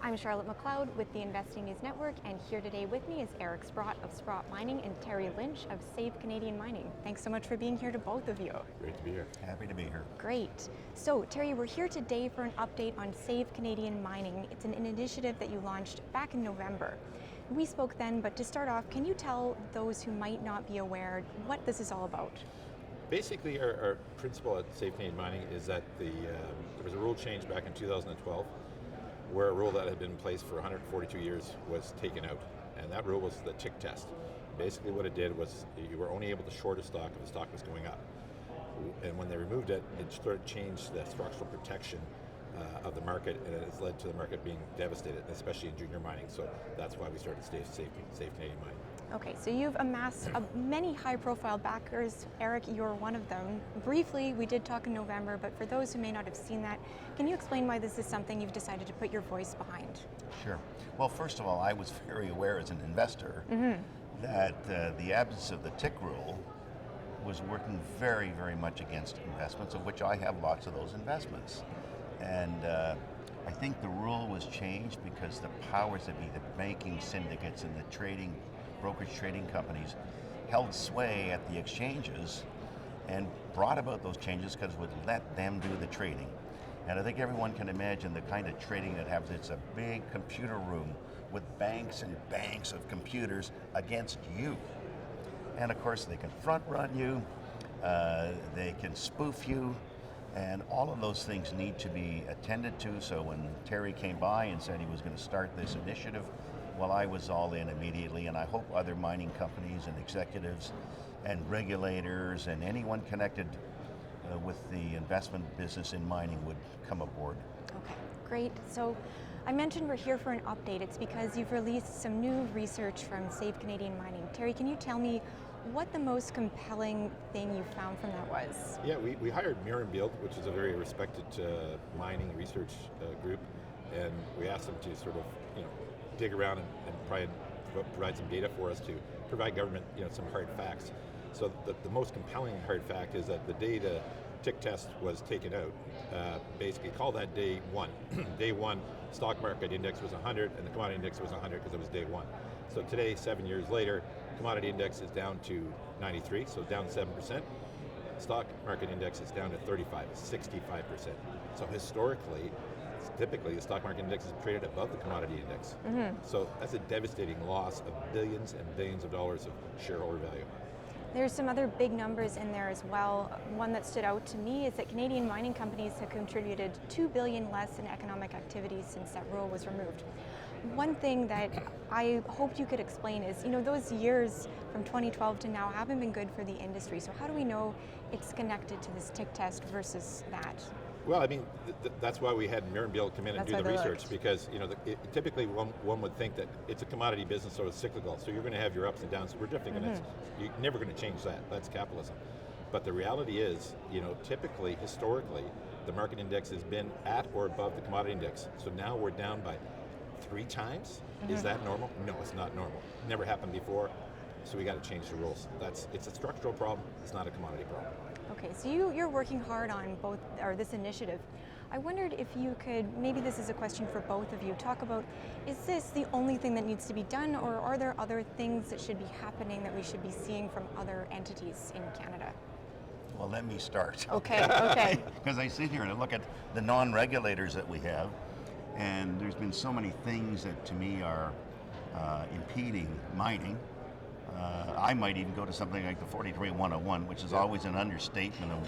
I'm Charlotte McLeod with the Investing News Network, and here today with me is Eric Sprott of Sprott Mining and Terry Lynch of Save Canadian Mining. Thanks so much for being here to both of you. Great to be here. Happy to be here. Great. So Terry, we're here today for an update on Save Canadian Mining. It's an initiative that you launched back in November. We spoke then, but to start off, can you tell those who might not be aware what this is all about? Basically, our principle at Save Canadian Mining is that there was a rule change back in 2012 where a rule that had been in place for 142 years was taken out. And that rule was the tick test. Basically what it did was you were only able to short a stock if the stock was going up. And when they removed it, it sort of changed the structural protection of the market, and it has led to the market being devastated, especially in junior mining. So that's why we started Save Canadian Mining. Okay, so you've amassed many high-profile backers. Eric, you're one of them. Briefly, we did talk in November, but for those who may not have seen that, can you explain why this is something you've decided to put your voice behind? Sure. Well, first of all, I was very aware as an investor that the absence of the tick rule was working very, very much against investments, of which I have lots of those investments. And I think the rule was changed because the powers that be, the banking syndicates and the brokerage trading companies held sway at the exchanges and brought about those changes because it would let them do the trading. And I think everyone can imagine the kind of trading that happens. It's a big computer room with banks and banks of computers against you. And of course they can front run you, they can spoof you, and all of those things need to be attended to. So when Terry came by and said he was going to start this initiative, well, I was all in immediately, and I hope other mining companies and executives and regulators and anyone connected with the investment business in mining would come aboard. Okay, great. So I mentioned we're here for an update. It's because you've released some new research from Save Canadian Mining. Terry, can you tell me what the most compelling thing you found from that was? Yeah, we hired Build, which is a very respected mining research group, and we asked them to sort of, dig around and provide some data for us to provide government, some hard facts. So the most compelling hard fact is that the day the tick test was taken out, basically call that day one. Day one, stock market index was 100 and the commodity index was 100 because it was day one. So today, 7 years later, commodity index is down to 93, so down 7%. Stock market index is down to 35, 65%. So historically, typically the stock market index is traded above the commodity index. So that's a devastating loss of billions and billions of dollars of shareholder value. There's some other big numbers in there as well. One that stood out to me is that Canadian mining companies have contributed $2 billion less in economic activity since that rule was removed. One thing that I hoped you could explain is, those years from 2012 to now haven't been good for the industry. So how do we know it's connected to this tick test versus that? Well, I mean, that's why we had Build come in and do the research, because typically one would think that it's a commodity business, so it's cyclical. So you're going to have your ups and downs. We're definitely you're never going to change that. That's capitalism. But the reality is, typically, historically, the market index has been at or above the commodity index. So now we're down by 3 times. Is that normal? No, it's not normal. Never happened before. So we got to change the rules. It's a structural problem. It's not a commodity problem. Okay, so you're working hard on this initiative. I wondered if you could, maybe this is a question for both of you, talk about, is this the only thing that needs to be done, or are there other things that should be happening that we should be seeing from other entities in Canada? Well, let me start. Okay. Because I sit here and I look at the non-regulators that we have, and there's been so many things that to me are impeding mining. I might even go to something like the 43-101, which is always an understatement of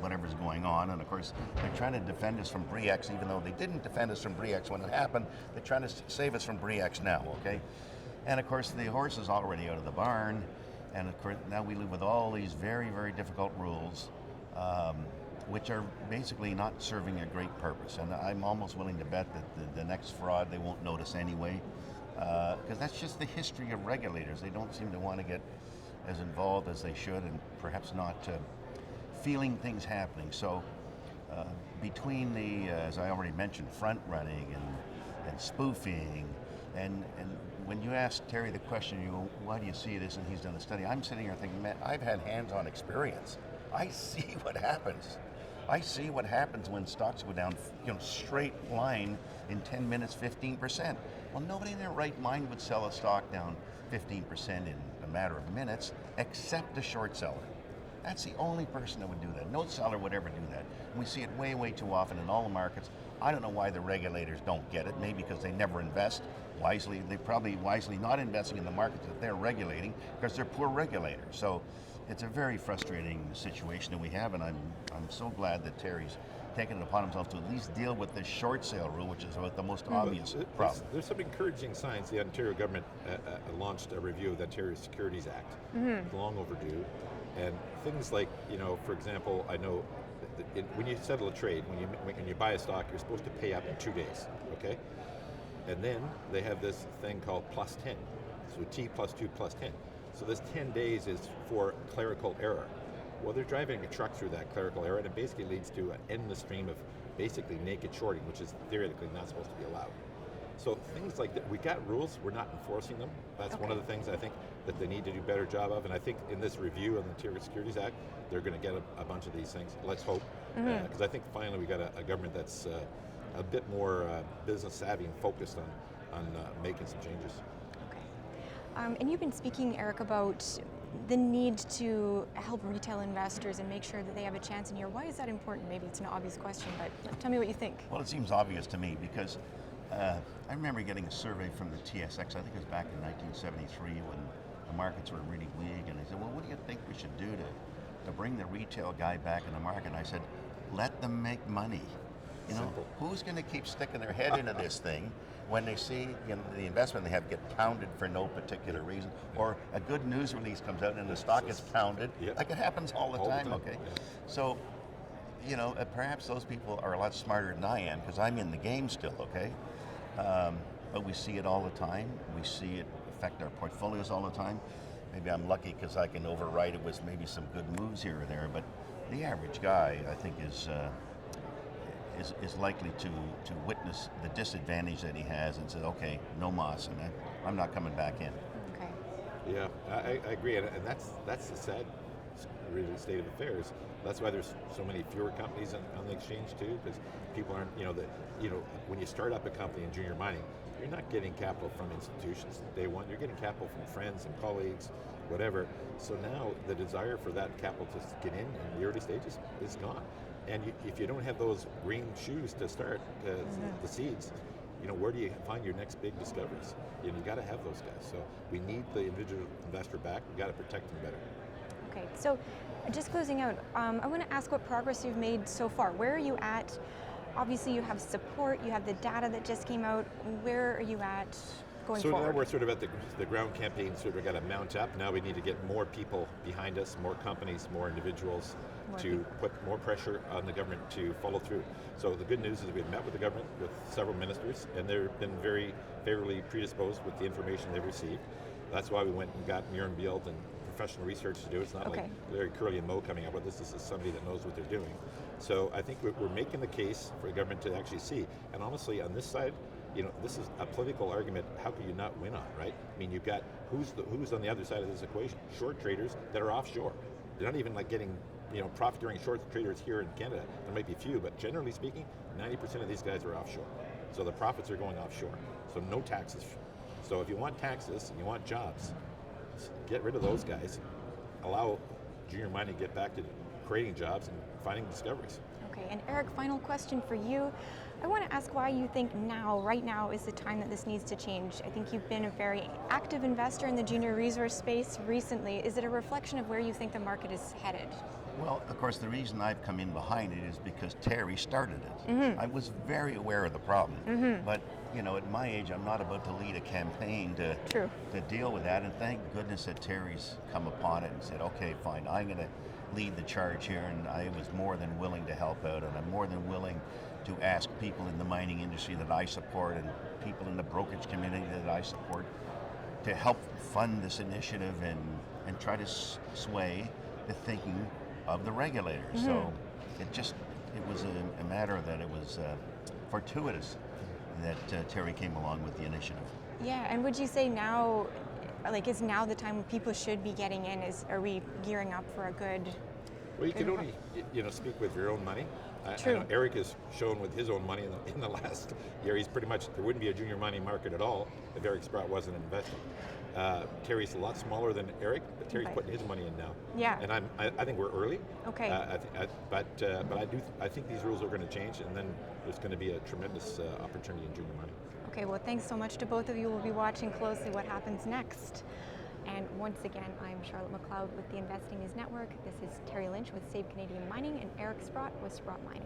whatever's going on. And of course, they're trying to defend us from BRIEX, even though they didn't defend us from BRIEX when it happened. They're trying to save us from BRIEX now, okay? And of course, the horse is already out of the barn. And of course, now we live with all these very, very difficult rules, which are basically not serving a great purpose. And I'm almost willing to bet that the next fraud they won't notice anyway. Because that's just the history of regulators. They don't seem to want to get as involved as they should, and perhaps not feeling things happening. So between the, as I already mentioned, front running and spoofing, and when you ask Terry the question, you go, why do you see this, and he's done a study, I'm sitting here thinking, man, I've had hands-on experience. I see what happens. I see what happens when stocks go down, straight line in 10 minutes, 15%. Well, nobody in their right mind would sell a stock down 15% in a matter of minutes, except a short seller. That's the only person that would do that. No seller would ever do that. And we see it way, way too often in all the markets. I don't know why the regulators don't get it. Maybe because they never invest wisely. They're probably wisely not investing in the markets that they're regulating because they're poor regulators. So it's a very frustrating situation that we have, and I'm so glad that Terry's taken it upon himself to at least deal with this short sale rule, which is about the most obvious problem. There's some encouraging signs. The Ontario government launched a review of the Ontario Securities Act. It's long overdue. And things like, for example, I know when you settle a trade, when you buy a stock, you're supposed to pay up in 2 days, okay? And then they have this thing called plus 10. So T plus 2 plus 10. So this 10 days is for clerical error. Well, they're driving a truck through that clerical error, and it basically leads to an endless stream of basically naked shorting, which is theoretically not supposed to be allowed. So things like that, we got rules, we're not enforcing them. That's one of the things I think that they need to do a better job of, and I think in this review of the Ontario Securities Act, they're going to get a bunch of these things. Let's hope, because I think finally we got a government that's a bit more business savvy and focused on making some changes. Okay. And you've been speaking, Eric, about the need to help retail investors and make sure that they have a chance in here. Why is that important? Maybe it's an obvious question, but tell me what you think. Well, it seems obvious to me because I remember getting a survey from the TSX, I think it was back in 1973 when the markets were really weak, and they said, well, what do you think we should do to bring the retail guy back in the market? And I said, let them make money. Simple. Who's going to keep sticking their head into this thing when they see the investment they have get pounded for no particular reason, or a good news release comes out and the stock gets pounded, like it happens all the time, okay? Yeah. So, perhaps those people are a lot smarter than I am because I'm in the game still, okay? But we see it all the time. We see it affect our portfolios all the time. Maybe I'm lucky because I can override it with maybe some good moves here or there, but the average guy, I think, is likely to witness the disadvantage that he has and say, okay, no mas, and I'm not coming back in. Okay. Yeah, I agree, and that's the sad really state of affairs. That's why there's so many fewer companies on the exchange too, because people aren't, when you start up a company in junior mining, you're not getting capital from institutions day one, you're getting capital from friends and colleagues, whatever. So now the desire for that capital to get in the early stages is gone. And if you don't have those green shoes to start, the seeds, where do you find your next big discoveries? You got to have those guys. So we need the individual investor back. We got to protect them better. Okay, so just closing out, I want to ask what progress you've made so far. Where are you at? Obviously you have support, you have the data that just came out. Where are you at going forward? So now we're sort of at the ground campaign, sort of got to mount up. Now we need to get more people behind us, more companies, more individuals to put more pressure on the government to follow through. So the good news is we've met with the government, with several ministers, and they've been very favorably predisposed with the information they've received. That's why we went and got Muir and Beald and professional research to do. It's not like Larry Curly and Mo coming up with this. This is somebody that knows what they're doing. So I think we're making the case for the government to actually see. And honestly, on this side, this is a political argument. How can you not win on, right? I mean, you've got who's on the other side of this equation? Short traders that are offshore. They're not even like getting profiteering short traders here in Canada. There might be a few, but generally speaking, 90% of these guys are offshore. So the profits are going offshore. So no taxes. So if you want taxes and you want jobs, get rid of those guys. Allow junior mining to get back to creating jobs and finding discoveries. Okay, and Eric, final question for you. I want to ask why you think right now is the time that this needs to change. I think you've been a very active investor in the junior resource space recently. Is it a reflection of where you think the market is headed? Well, of course, the reason I've come in behind it is because Terry started it. I was very aware of the problem, but at my age, I'm not about to lead a campaign to deal with that. And thank goodness that Terry's come upon it and said, okay, fine, I'm going to lead the charge here. And I was more than willing to help out, and I'm more than willing to ask people in the mining industry that I support and people in the brokerage community that I support to help fund this initiative and try to sway the thinking of the regulators. So it was a matter that it was fortuitous that Terry came along with the initiative. Yeah, and would you say now, is now the time when people should be getting in? Are we gearing up for a good Well, you can only speak with your own money. I True. know Eric has shown with his own money in the last year, he's pretty much, there wouldn't be a junior mining market at all if Eric Sprott wasn't investing. Terry's a lot smaller than Eric, but Terry's Right. putting his money in now. Yeah. And I think we're early. Okay. I think these rules are going to change, and then there's going to be a tremendous opportunity in junior mining. Okay, well, thanks so much to both of you. We'll be watching closely what happens next. And once again, I'm Charlotte McLeod with the Investing News Network. This is Terry Lynch with Save Canadian Mining and Eric Sprott with Sprott Mining.